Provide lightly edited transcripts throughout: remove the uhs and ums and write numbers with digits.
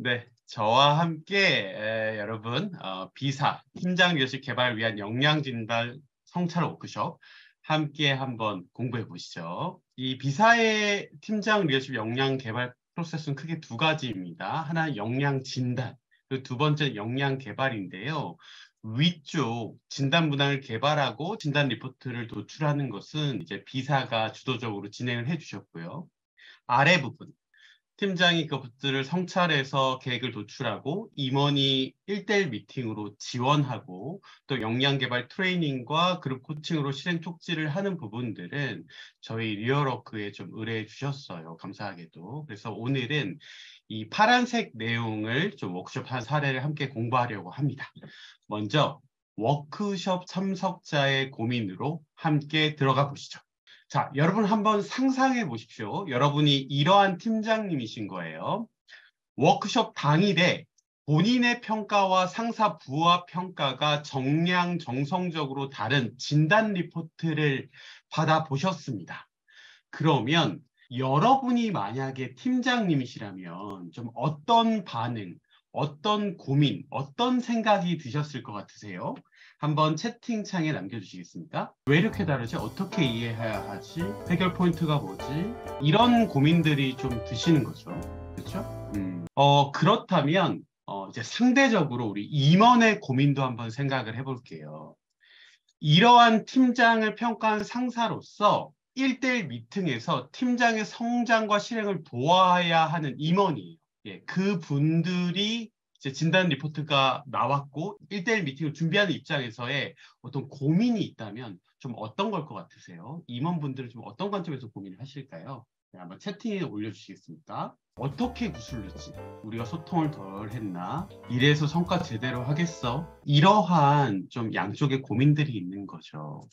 네, 저와 함께 여러분 비사 팀장 리더십 개발을 위한 역량 진단 성찰 워크숍 함께 한번 공부해 보시죠. 이 비사의 팀장 리더십 역량 개발 프로세스는 크게 두 가지입니다. 하나는 역량 진단, 그리고 두 번째는 역량 개발인데요. 위쪽 진단 문항을 개발하고 진단 리포트를 도출하는 것은 이제 비사가 주도적으로 진행을 해주셨고요. 아래 부분 팀장이 그것들을 성찰해서 계획을 도출하고 임원이 1대1 미팅으로 지원하고 또 역량개발 트레이닝과 그룹 코칭으로 실행 촉진을 하는 부분들은 저희 리얼워크에 좀 의뢰해 주셨어요. 감사하게도. 그래서 오늘은 이 파란색 내용을 좀 워크숍 한 사례를 함께 공부하려고 합니다. 먼저 워크숍 참석자의 고민으로 함께 들어가 보시죠. 자, 여러분 한번 상상해 보십시오. 여러분이 이러한 팀장님이신 거예요. 워크숍 당일에 본인의 평가와 상사 부하 평가가 정량정성적으로 다른 진단 리포트를 받아보셨습니다. 그러면 여러분이 만약에 팀장님이시라면 좀 어떤 반응, 어떤 고민, 어떤 생각이 드셨을 것 같으세요? 한번 채팅창에 남겨주시겠습니까? 왜 이렇게 다르지? 어떻게 이해해야 하지? 해결 포인트가 뭐지? 이런 고민들이 좀 드시는 거죠. 그렇죠? 그렇다면 이제 상대적으로 우리 임원의 고민도 한번 생각을 해볼게요. 이러한 팀장을 평가한 상사로서 1대1 미팅에서 팀장의 성장과 실행을 도와야 하는 임원이에요. 예, 그 분들이 이제 진단 리포트가 나왔고 1대1 미팅을 준비하는 입장에서의 어떤 고민이 있다면 좀 어떤 걸 것 같으세요? 임원분들은 좀 어떤 관점에서 고민을 하실까요? 네, 한번 채팅에 올려주시겠습니까? 어떻게 구슬렀지? 우리가 소통을 덜 했나? 이래서 성과 제대로 하겠어? 이러한 좀 양쪽의 고민들이 있는 거죠.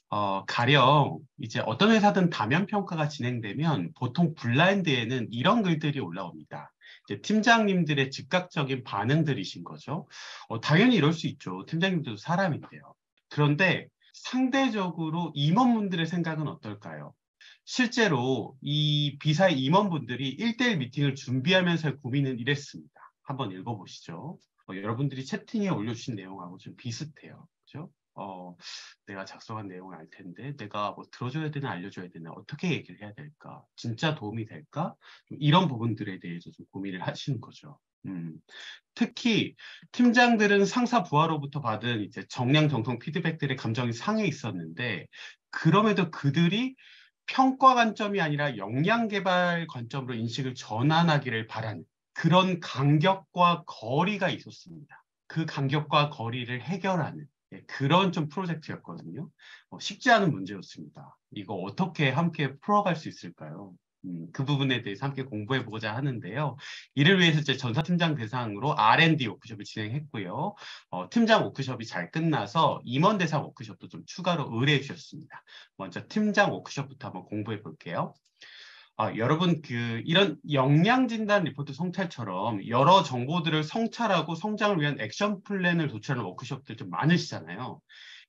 가령 이제 어떤 회사든 다면 평가가 진행되면 보통 블라인드에는 이런 글들이 올라옵니다. 이제 팀장님들의 즉각적인 반응들이신 거죠. 당연히 이럴 수 있죠. 팀장님들도 사람인데요. 그런데 상대적으로 임원분들의 생각은 어떨까요? 실제로 이 비사의 임원분들이 1대1 미팅을 준비하면서 고민은 이랬습니다. 한번 읽어보시죠. 여러분들이 채팅에 올려주신 내용하고 좀 비슷해요. 그죠? 내가 작성한 내용을 알 텐데 내가 뭐 들어줘야 되나 알려줘야 되나 어떻게 얘기를 해야 될까? 진짜 도움이 될까? 이런 부분들에 대해서 좀 고민을 하시는 거죠. 특히 팀장들은 상사 부하로부터 받은 이제 정량 정성 피드백들의 감정이 상해 있었는데 그럼에도 그들이 평가 관점이 아니라 역량 개발 관점으로 인식을 전환하기를 바라는 그런 간격과 거리가 있었습니다. 그 간격과 거리를 해결하는 그런 좀 프로젝트였거든요. 쉽지 않은 문제였습니다. 이거 어떻게 함께 풀어갈 수 있을까요? 그 부분에 대해서 함께 공부해보고자 하는데요. 이를 위해서 이제 전사팀장 대상으로 R&D 워크숍을 진행했고요. 팀장 워크숍이 잘 끝나서 임원 대상 워크숍도 좀 추가로 의뢰해 주셨습니다. 먼저 팀장 워크숍부터 한번 공부해 볼게요. 여러분 이런 역량 진단 리포트 성찰처럼 여러 정보들을 성찰하고 성장을 위한 액션 플랜을 도출하는 워크숍들 좀 많으시잖아요.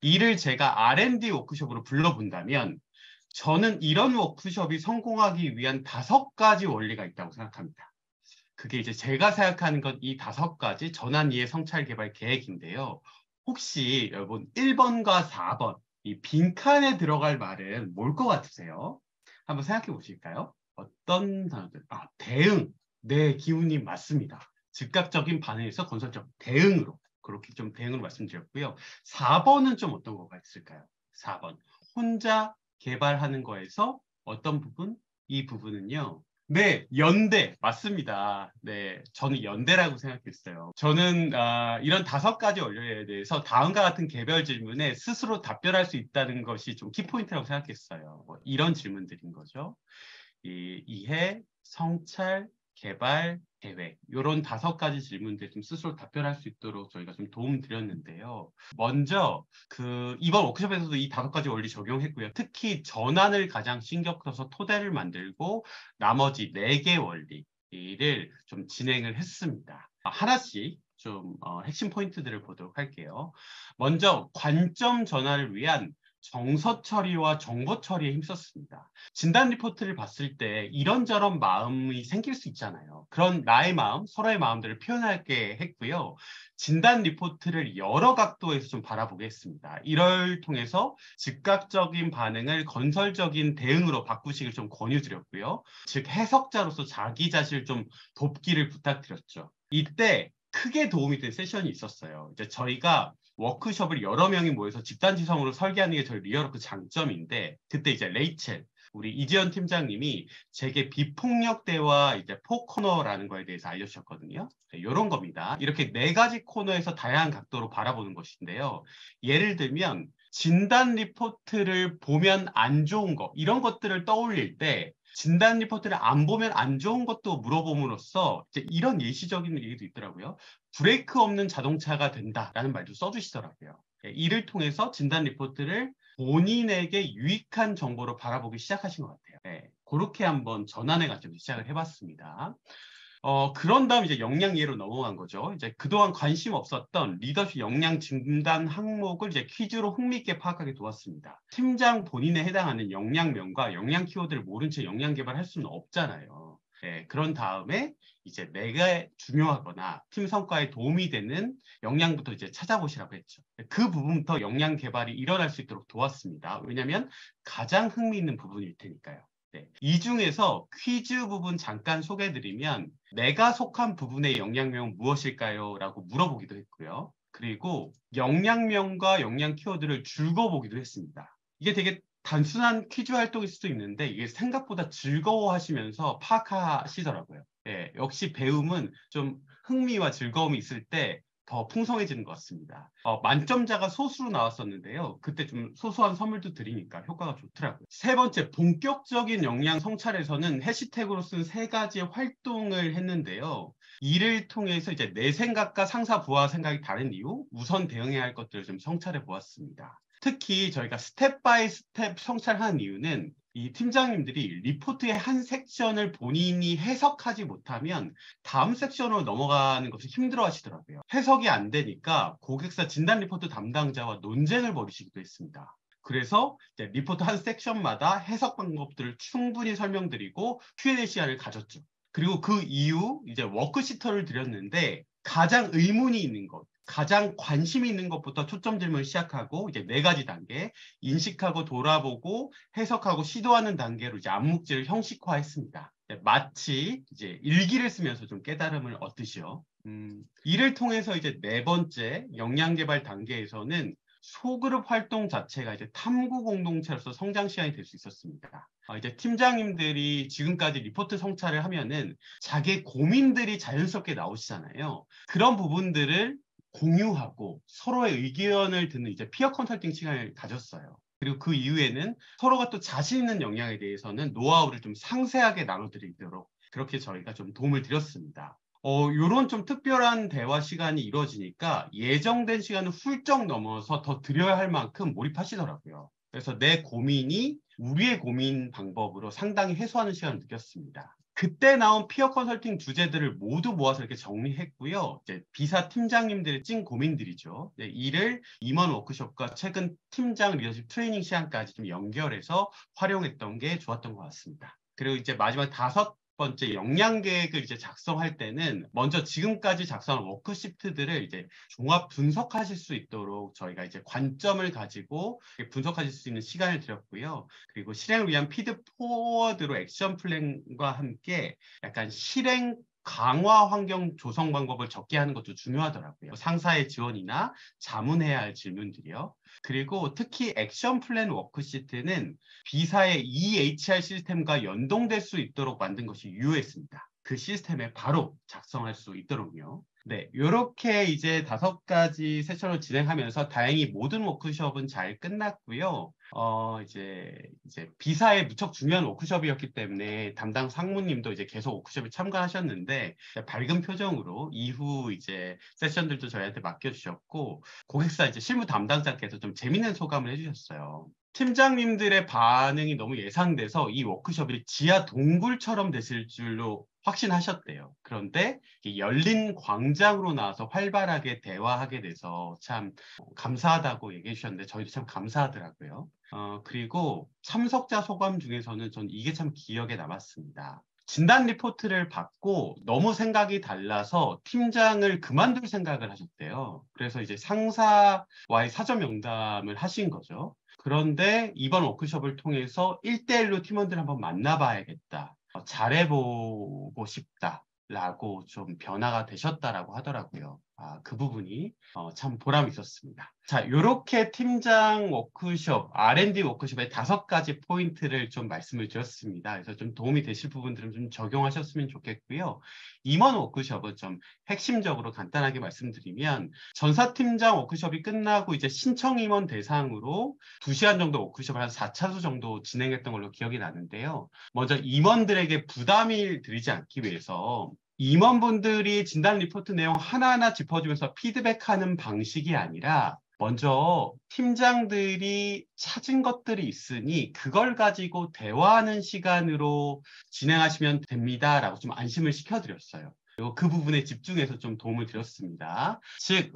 이를 제가 R&D 워크숍으로 불러본다면 저는 이런 워크숍이 성공하기 위한 5가지 원리가 있다고 생각합니다. 그게 이제 제가 생각하는 건 이 5가지 전환 이해 성찰 개발 계획인데요. 혹시 여러분 1번과 4번 이 빈칸에 들어갈 말은 뭘 것 같으세요? 한번 생각해 보실까요? 어떤 단어들? 대응. 네, 기훈님 맞습니다. 즉각적인 반응에서 건설적 대응으로 그렇게 좀 대응으로 말씀드렸고요. 4번은 좀 어떤 거가 있을까요? 4번. 혼자 개발하는 거에서 어떤 부분? 이 부분은요. 네, 연대 맞습니다. 네, 저는 연대라고 생각했어요. 저는 이런 5가지 원료에 대해서 다음과 같은 개별 질문에 스스로 답변할 수 있다는 것이 좀 키포인트라고 생각했어요. 이런 질문들인 거죠. 이해, 성찰, 개발, 계획 이런 5가지 질문들 좀 스스로 답변할 수 있도록 저희가 좀 도움 드렸는데요. 먼저 이번 워크숍에서도 이 5가지 원리 적용했고요. 특히 전환을 가장 신경 써서 토대를 만들고 나머지 4개 원리를 좀 진행을 했습니다. 하나씩 좀 핵심 포인트들을 보도록 할게요. 먼저 관점 전환을 위한 정서 처리와 정보 처리에 힘썼습니다. 진단 리포트를 봤을 때 이런저런 마음이 생길 수 있잖아요. 그런 나의 마음, 서로의 마음들을 표현하게 했고요. 진단 리포트를 여러 각도에서 좀 바라보게 했습니다. 이를 통해서 즉각적인 반응을 건설적인 대응으로 바꾸시길 좀 권유드렸고요. 즉 해석자로서 자기 자신을 좀 돕기를 부탁드렸죠. 이때 크게 도움이 된 세션이 있었어요. 이제 저희가 워크숍을 여러 명이 모여서 집단지성으로 설계하는 게 저희 리얼워크 장점인데, 그때 이제 레이첼, 우리 이지연 팀장님이 제게 비폭력 대화 이제 4코너라는 거에 대해서 알려주셨거든요. 이런 겁니다. 이렇게 4가지 코너에서 다양한 각도로 바라보는 것인데요. 예를 들면 진단 리포트를 보면 안 좋은 거, 이런 것들을 떠올릴 때 진단 리포트를 안 보면 안 좋은 것도 물어봄으로써 이제 이런 예시적인 얘기도 있더라고요. 브레이크 없는 자동차가 된다라는 말도 써주시더라고요. 이를 통해서 진단 리포트를 본인에게 유익한 정보로 바라보기 시작하신 것 같아요. 네, 그렇게 한번 전환해 가지고 시작을 해봤습니다. 그런 다음 이제 역량 이해로 넘어간 거죠. 이제 그동안 관심 없었던 리더십 역량 진단 항목을 이제 퀴즈로 흥미있게 파악하게 도왔습니다. 팀장 본인에 해당하는 역량명과 역량 키워드를 모른 채 역량 개발할 수는 없잖아요. 네, 그런 다음에 이제 내가 중요하거나 팀 성과에 도움이 되는 역량부터 이제 찾아보시라고 했죠. 그 부분부터 역량 개발이 일어날 수 있도록 도왔습니다. 왜냐하면 가장 흥미있는 부분일 테니까요. 네. 이 중에서 퀴즈 부분 잠깐 소개해드리면 내가 속한 부분의 역량명은 무엇일까요? 라고 물어보기도 했고요. 그리고 역량명과 역량 키워드를 줄거보기도 했습니다. 이게 되게 단순한 퀴즈 활동일 수도 있는데 이게 생각보다 즐거워하시면서 파악하시더라고요. 예, 역시 배움은 좀 흥미와 즐거움이 있을 때 더 풍성해지는 것 같습니다. 만점자가 소수로 나왔었는데요. 그때 좀 소소한 선물도 드리니까 효과가 좋더라고요. 세 번째, 본격적인 역량 성찰에서는 해시태그로 쓴 3가지 활동을 했는데요. 이를 통해서 이제 내 생각과 상사 부하 생각이 다른 이유, 우선 대응해야 할 것들을 좀 성찰해 보았습니다. 특히 저희가 스텝 바이 스텝 성찰한 이유는 이 팀장님들이 리포트의 한 섹션을 본인이 해석하지 못하면 다음 섹션으로 넘어가는 것을 힘들어 하시더라고요. 해석이 안 되니까 고객사 진단 리포트 담당자와 논쟁을 벌이시기도 했습니다. 그래서 이제 리포트 한 섹션마다 해석 방법들을 충분히 설명드리고 Q&A 시간을 가졌죠. 그리고 그 이후 이제 워크시트를 드렸는데 가장 의문이 있는 것, 가장 관심이 있는 것부터 초점 질문을 시작하고 이제 4가지 단계, 인식하고 돌아보고 해석하고 시도하는 단계로 이제 암묵지를 형식화했습니다. 마치 이제 일기를 쓰면서 좀 깨달음을 얻듯이요. 이를 통해서 이제 4번째 역량 개발 단계에서는 소그룹 활동 자체가 이제 탐구 공동체로서 성장 시간이 될 수 있었습니다. 이제 팀장님들이 지금까지 리포트 성찰을 하면은 자기 고민들이 자연스럽게 나오시잖아요. 그런 부분들을 공유하고 서로의 의견을 듣는 이제 피어 컨설팅 시간을 가졌어요. 그리고 그 이후에는 서로가 또 자신 있는 역량에 대해서는 노하우를 좀 상세하게 나눠드리도록 그렇게 저희가 좀 도움을 드렸습니다. 요런 좀 특별한 대화 시간이 이루어지니까 예정된 시간을 훌쩍 넘어서 더 드려야 할 만큼 몰입하시더라고요. 그래서 내 고민이 우리의 고민 방법으로 상당히 해소하는 시간을 느꼈습니다. 그때 나온 피어 컨설팅 주제들을 모두 모아서 이렇게 정리했고요. 이제 비사 팀장님들의 찐 고민들이죠. 이를 임원 워크숍과 최근 팀장 리더십 트레이닝 시간까지 좀 연결해서 활용했던 게 좋았던 것 같습니다. 그리고 이제 마지막 5번째 역량 계획을 이제 작성할 때는 먼저 지금까지 작성한 워크시트들을 이제 종합 분석하실 수 있도록 저희가 이제 관점을 가지고 분석하실 수 있는 시간을 드렸고요. 그리고 실행을 위한 피드 포워드로 액션 플랜과 함께 약간 실행 강화 환경 조성 방법을 적게 하는 것도 중요하더라고요. 상사의 지원이나 자문해야 할 질문들이요. 그리고 특히 액션 플랜 워크시트는 비사의 EHR 시스템과 연동될 수 있도록 만든 것이 유효했습니다. 그 시스템에 바로 작성할 수 있도록요. 네, 이렇게 이제 5가지 세션을 진행하면서 다행히 모든 워크숍은 잘 끝났고요. 이제 비사에 무척 중요한 워크숍이었기 때문에 담당 상무님도 이제 계속 워크숍에 참가하셨는데 밝은 표정으로 이후 이제 세션들도 저희한테 맡겨주셨고 고객사 이제 실무 담당자께서 좀 재밌는 소감을 해주셨어요. 팀장님들의 반응이 너무 예상돼서 이 워크숍이 지하 동굴처럼 됐을 줄로 확신하셨대요. 그런데 열린 광장으로 나와서 활발하게 대화하게 돼서 참 감사하다고 얘기해 주셨는데 저희도 참 감사하더라고요. 그리고 참석자 소감 중에서는 전 이게 참 기억에 남았습니다. 진단 리포트를 받고 너무 생각이 달라서 팀장을 그만둘 생각을 하셨대요. 그래서 이제 상사와의 사전 면담을 하신 거죠. 그런데 이번 워크숍을 통해서 1대1로 팀원들 한번 만나봐야겠다. 잘해보고 싶다라고 좀 변화가 되셨다라고 하더라고요. 그 부분이 참 보람이 있었습니다. 자, 이렇게 팀장 워크숍, R&D 워크숍의 5가지 포인트를 좀 말씀을 드렸습니다. 그래서 좀 도움이 되실 부분들은 좀 적용하셨으면 좋겠고요. 임원 워크숍은 좀 핵심적으로 간단하게 말씀드리면 전사팀장 워크숍이 끝나고 이제 신청 임원 대상으로 2시간 정도 워크숍을 한 4차수 정도 진행했던 걸로 기억이 나는데요. 먼저 임원들에게 부담을 드리지 않기 위해서 임원분들이 진단 리포트 내용 하나하나 짚어주면서 피드백하는 방식이 아니라 먼저 팀장들이 찾은 것들이 있으니 그걸 가지고 대화하는 시간으로 진행하시면 됩니다라고 좀 안심을 시켜드렸어요. 그리고 그 부분에 집중해서 좀 도움을 드렸습니다. 즉,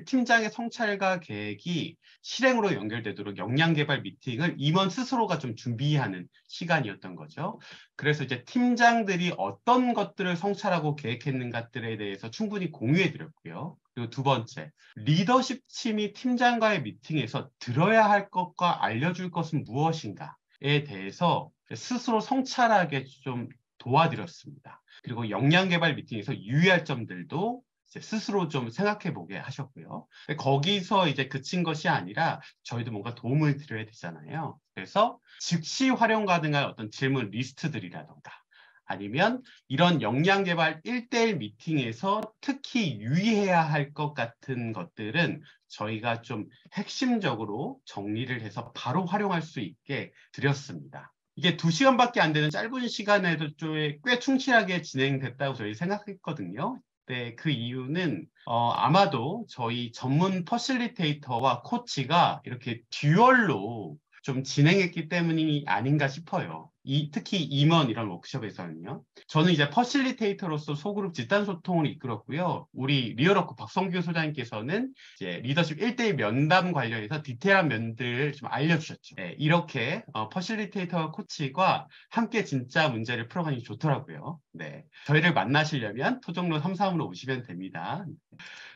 팀장의 성찰과 계획이 실행으로 연결되도록 역량개발 미팅을 임원 스스로가 좀 준비하는 시간이었던 거죠. 그래서 이제 팀장들이 어떤 것들을 성찰하고 계획했는가들에 대해서 충분히 공유해 드렸고요. 그리고 두 번째, 리더십 팀이 팀장과의 미팅에서 들어야 할 것과 알려줄 것은 무엇인가에 대해서 스스로 성찰하게 좀 도와드렸습니다. 그리고 역량개발 미팅에서 유의할 점들도 스스로 좀 생각해보게 하셨고요. 거기서 이제 그친 것이 아니라 저희도 뭔가 도움을 드려야 되잖아요. 그래서 즉시 활용 가능한 어떤 질문 리스트들이라던가 아니면 이런 역량개발 1대1 미팅에서 특히 유의해야 할 것 같은 것들은 저희가 좀 핵심적으로 정리를 해서 바로 활용할 수 있게 드렸습니다. 이게 2시간밖에 안 되는 짧은 시간에도 꽤 충실하게 진행됐다고 저희 생각했거든요. 네, 그 이유는 아마도 저희 전문 퍼실리테이터와 코치가 이렇게 듀얼로 좀 진행했기 때문이 아닌가 싶어요. 특히 임원 이런 워크숍에서는요. 저는 이제 퍼실리테이터로서 소그룹 집단 소통을 이끌었고요. 우리 리얼워크 박성규 소장님께서는 이제 리더십 1대1 면담 관련해서 디테일한 면들을 좀 알려주셨죠. 네, 이렇게 퍼실리테이터와 코치가 함께 진짜 문제를 풀어가니 좋더라고요. 네, 저희를 만나시려면 토종로 33으로 오시면 됩니다.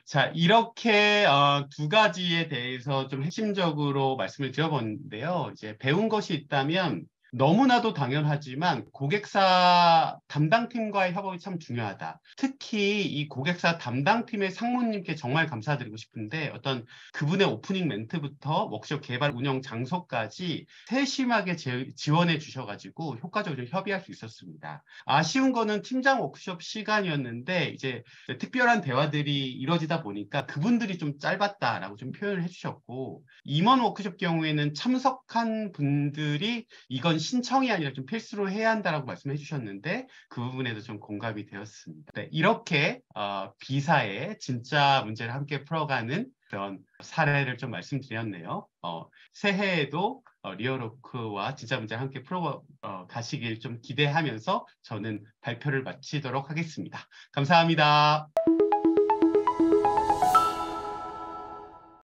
자, 이렇게 2가지에 대해서 좀 핵심적으로 말씀을 드려봤는데요. 이제 배운 것이 있다면 너무나도 당연하지만 고객사 담당팀과의 협업이 참 중요하다. 특히 이 고객사 담당팀의 상무님께 정말 감사드리고 싶은데 어떤 그분의 오프닝 멘트부터 워크숍 개발 운영 장소까지 세심하게 지원해 주셔가지고 효과적으로 협의할 수 있었습니다. 아쉬운 거는 팀장 워크숍 시간이었는데 이제 특별한 대화들이 이루어지다 보니까 그분들이 좀 짧았다라고 좀 표현을 해주셨고 임원 워크숍 경우에는 참석한 분들이 이건 신청이 아니라 좀 필수로 해야 한다라고 말씀해 주셨는데 그 부분에도 좀 공감이 되었습니다. 네, 이렇게 B사의 진짜 문제를 함께 풀어가는 그런 사례를 좀 말씀드렸네요. 새해에도 리얼워크와 진짜 문제 함께 풀어 가시길 좀 기대하면서 저는 발표를 마치도록 하겠습니다. 감사합니다.